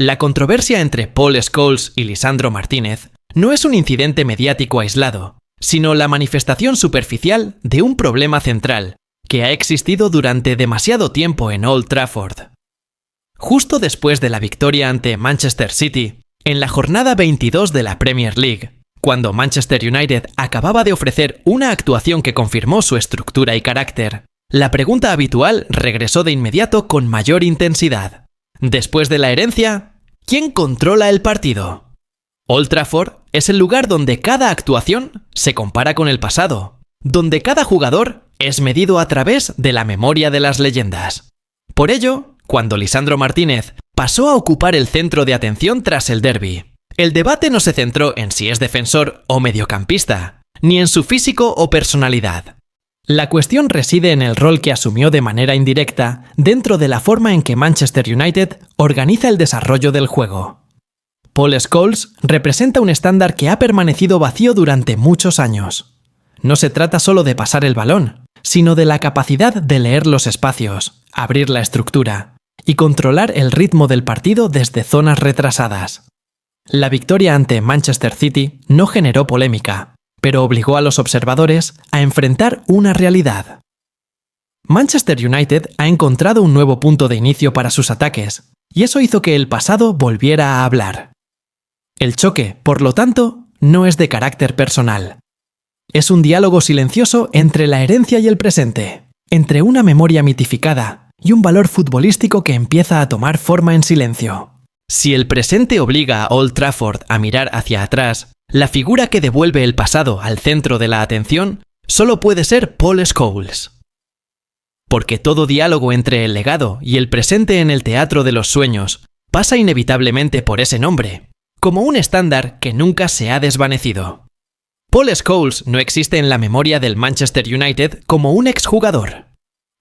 La controversia entre Paul Scholes y Lisandro Martínez no es un incidente mediático aislado, sino la manifestación superficial de un problema central que ha existido durante demasiado tiempo en Old Trafford. Justo después de la victoria ante Manchester City, en la jornada 22 de la Premier League, cuando Manchester United acababa de ofrecer una actuación que confirmó su estructura y carácter, la pregunta habitual regresó de inmediato con mayor intensidad. Después de la herencia, ¿quién controla el partido? Old Trafford es el lugar donde cada actuación se compara con el pasado, donde cada jugador es medido a través de la memoria de las leyendas. Por ello, cuando Lisandro Martínez pasó a ocupar el centro de atención tras el derbi, el debate no se centró en si es defensor o mediocampista, ni en su físico o personalidad. La cuestión reside en el rol que asumió de manera indirecta dentro de la forma en que Manchester United organiza el desarrollo del juego. Paul Scholes representa un estándar que ha permanecido vacío durante muchos años. No se trata solo de pasar el balón, sino de la capacidad de leer los espacios, abrir la estructura y controlar el ritmo del partido desde zonas retrasadas. La victoria ante Manchester City no generó polémica, pero obligó a los observadores a enfrentar una realidad. Manchester United ha encontrado un nuevo punto de inicio para sus ataques, y eso hizo que el pasado volviera a hablar. El choque, por lo tanto, no es de carácter personal. Es un diálogo silencioso entre la herencia y el presente, entre una memoria mitificada y un valor futbolístico que empieza a tomar forma en silencio. Si el presente obliga a Old Trafford a mirar hacia atrás, la figura que devuelve el pasado al centro de la atención solo puede ser Paul Scholes. Porque todo diálogo entre el legado y el presente en el teatro de los sueños pasa inevitablemente por ese nombre, como un estándar que nunca se ha desvanecido. Paul Scholes no existe en la memoria del Manchester United como un exjugador.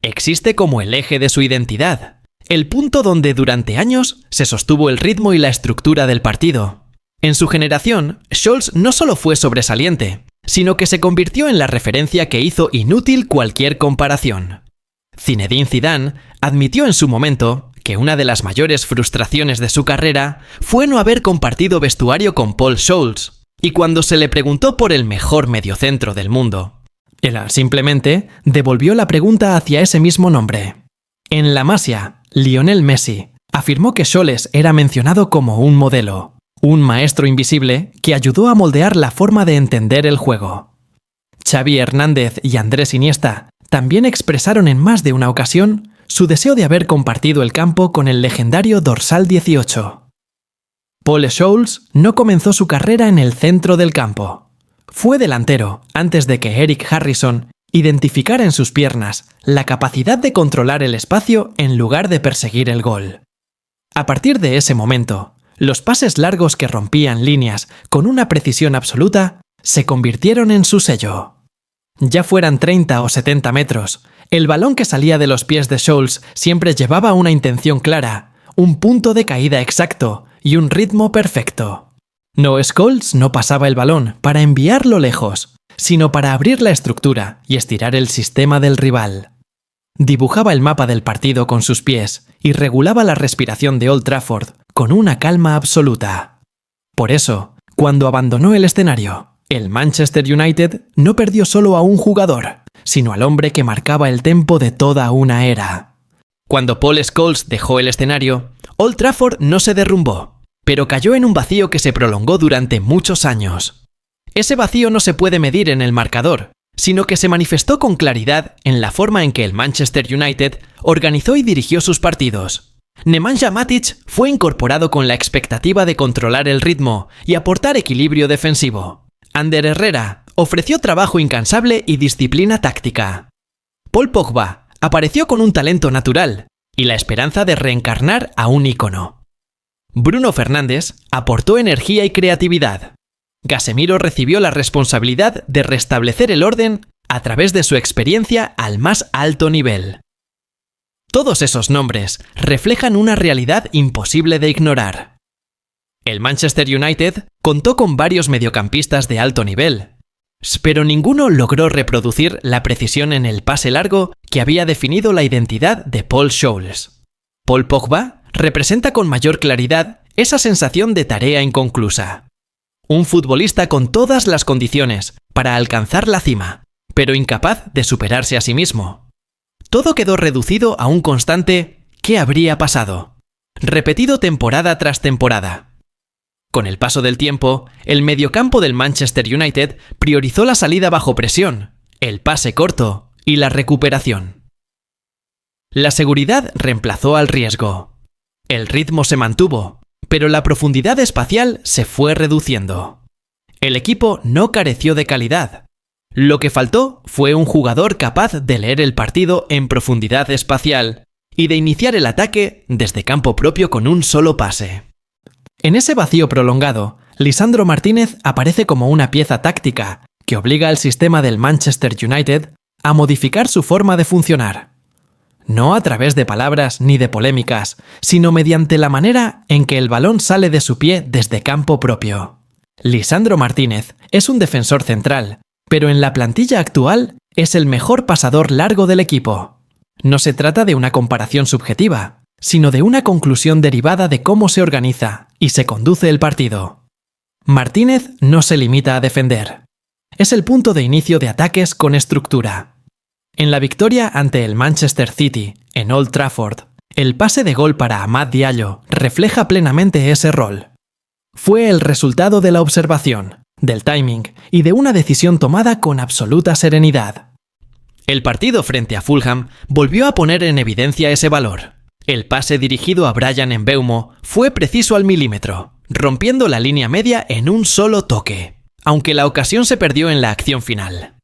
Existe como el eje de su identidad, el punto donde durante años se sostuvo el ritmo y la estructura del partido. En su generación, Scholes no solo fue sobresaliente, sino que se convirtió en la referencia que hizo inútil cualquier comparación. Zinedine Zidane admitió en su momento que una de las mayores frustraciones de su carrera fue no haber compartido vestuario con Paul Scholes, y cuando se le preguntó por el mejor mediocentro del mundo, él simplemente devolvió la pregunta hacia ese mismo nombre. En la Masia, Lionel Messi afirmó que Scholes era mencionado como un modelo, un maestro invisible que ayudó a moldear la forma de entender el juego. Xavi Hernández y Andrés Iniesta también expresaron en más de una ocasión su deseo de haber compartido el campo con el legendario dorsal 18. Paul Scholes no comenzó su carrera en el centro del campo. Fue delantero antes de que Eric Harrison identificara en sus piernas la capacidad de controlar el espacio en lugar de perseguir el gol. A partir de ese momento, los pases largos que rompían líneas con una precisión absoluta se convirtieron en su sello. Ya fueran 30 o 70 metros, el balón que salía de los pies de Scholes siempre llevaba una intención clara, un punto de caída exacto y un ritmo perfecto. Scholes no pasaba el balón para enviarlo lejos, sino para abrir la estructura y estirar el sistema del rival. Dibujaba el mapa del partido con sus pies y regulaba la respiración de Old Trafford con una calma absoluta. Por eso, cuando abandonó el escenario, el Manchester United no perdió solo a un jugador, sino al hombre que marcaba el tempo de toda una era. Cuando Paul Scholes dejó el escenario, Old Trafford no se derrumbó, pero cayó en un vacío que se prolongó durante muchos años. Ese vacío no se puede medir en el marcador, sino que se manifestó con claridad en la forma en que el Manchester United organizó y dirigió sus partidos. Nemanja Matic fue incorporado con la expectativa de controlar el ritmo y aportar equilibrio defensivo. Ander Herrera ofreció trabajo incansable y disciplina táctica. Paul Pogba apareció con un talento natural y la esperanza de reencarnar a un ícono. Bruno Fernández aportó energía y creatividad. Casemiro recibió la responsabilidad de restablecer el orden a través de su experiencia al más alto nivel. Todos esos nombres reflejan una realidad imposible de ignorar. El Manchester United contó con varios mediocampistas de alto nivel, pero ninguno logró reproducir la precisión en el pase largo que había definido la identidad de Paul Scholes. Paul Pogba representa con mayor claridad esa sensación de tarea inconclusa. Un futbolista con todas las condiciones para alcanzar la cima, pero incapaz de superarse a sí mismo. Todo quedó reducido a un constante ¿qué habría pasado?, repetido temporada tras temporada. Con el paso del tiempo, el mediocampo del Manchester United priorizó la salida bajo presión, el pase corto y la recuperación. La seguridad reemplazó al riesgo. El ritmo se mantuvo, pero la profundidad espacial se fue reduciendo. El equipo no careció de calidad. Lo que faltó fue un jugador capaz de leer el partido en profundidad espacial y de iniciar el ataque desde campo propio con un solo pase. En ese vacío prolongado, Lisandro Martínez aparece como una pieza táctica que obliga al sistema del Manchester United a modificar su forma de funcionar. No a través de palabras ni de polémicas, sino mediante la manera en que el balón sale de su pie desde campo propio. Lisandro Martínez es un defensor central, pero en la plantilla actual es el mejor pasador largo del equipo. No se trata de una comparación subjetiva, sino de una conclusión derivada de cómo se organiza y se conduce el partido. Martínez no se limita a defender. Es el punto de inicio de ataques con estructura. En la victoria ante el Manchester City, en Old Trafford, el pase de gol para Amad Diallo refleja plenamente ese rol. Fue el resultado de la observación, del timing y de una decisión tomada con absoluta serenidad. El partido frente a Fulham volvió a poner en evidencia ese valor. El pase dirigido a Bryan Mbeumo fue preciso al milímetro, rompiendo la línea media en un solo toque, aunque la ocasión se perdió en la acción final.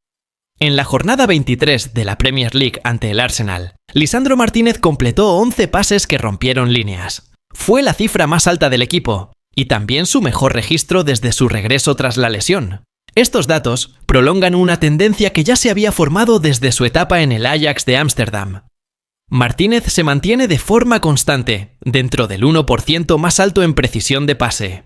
En la jornada 23 de la Premier League ante el Arsenal, Lisandro Martínez completó 11 pases que rompieron líneas. Fue la cifra más alta del equipo, y también su mejor registro desde su regreso tras la lesión. Estos datos prolongan una tendencia que ya se había formado desde su etapa en el Ajax de Ámsterdam. Martínez se mantiene de forma constante, dentro del 1% más alto en precisión de pase.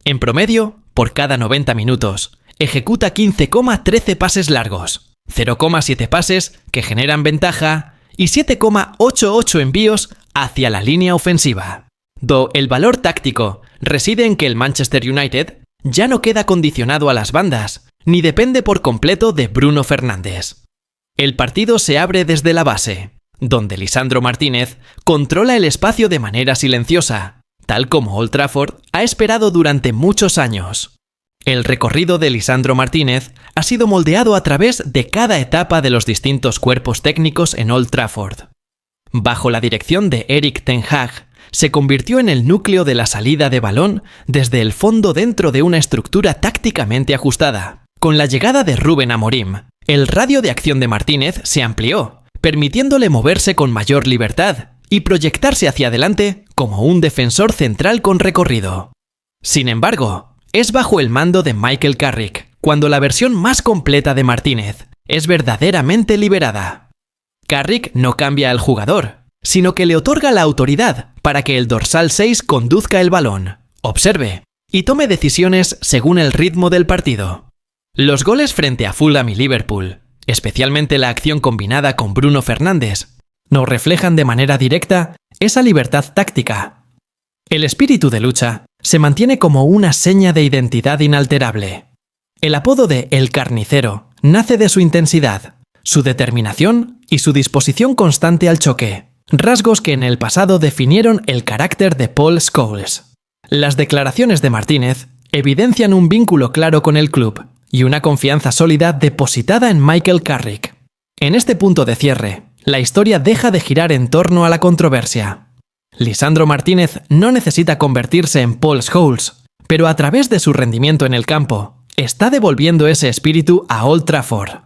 En promedio, por cada 90 minutos, ejecuta 15,13 pases largos, 0,7 pases que generan ventaja y 7,88 envíos hacia la línea ofensiva. El valor táctico reside en que el Manchester United ya no queda condicionado a las bandas, ni depende por completo de Bruno Fernández. El partido se abre desde la base, donde Lisandro Martínez controla el espacio de manera silenciosa, tal como Old Trafford ha esperado durante muchos años. El recorrido de Lisandro Martínez ha sido moldeado a través de cada etapa de los distintos cuerpos técnicos en Old Trafford. Bajo la dirección de Erik ten Hag, se convirtió en el núcleo de la salida de balón desde el fondo dentro de una estructura tácticamente ajustada. Con la llegada de Rubén Amorim, el radio de acción de Martínez se amplió, permitiéndole moverse con mayor libertad y proyectarse hacia adelante como un defensor central con recorrido. Sin embargo, es bajo el mando de Michael Carrick cuando la versión más completa de Martínez es verdaderamente liberada. Carrick no cambia al jugador, sino que le otorga la autoridad para que el dorsal 6 conduzca el balón, observe y tome decisiones según el ritmo del partido. Los goles frente a Fulham y Liverpool, especialmente la acción combinada con Bruno Fernández, nos reflejan de manera directa esa libertad táctica. El espíritu de lucha se mantiene como una seña de identidad inalterable. El apodo de El Carnicero nace de su intensidad, su determinación y su disposición constante al choque, rasgos que en el pasado definieron el carácter de Paul Scholes. Las declaraciones de Martínez evidencian un vínculo claro con el club y una confianza sólida depositada en Michael Carrick. En este punto de cierre, la historia deja de girar en torno a la controversia. Lisandro Martínez no necesita convertirse en Paul Scholes, pero a través de su rendimiento en el campo, está devolviendo ese espíritu a Old Trafford.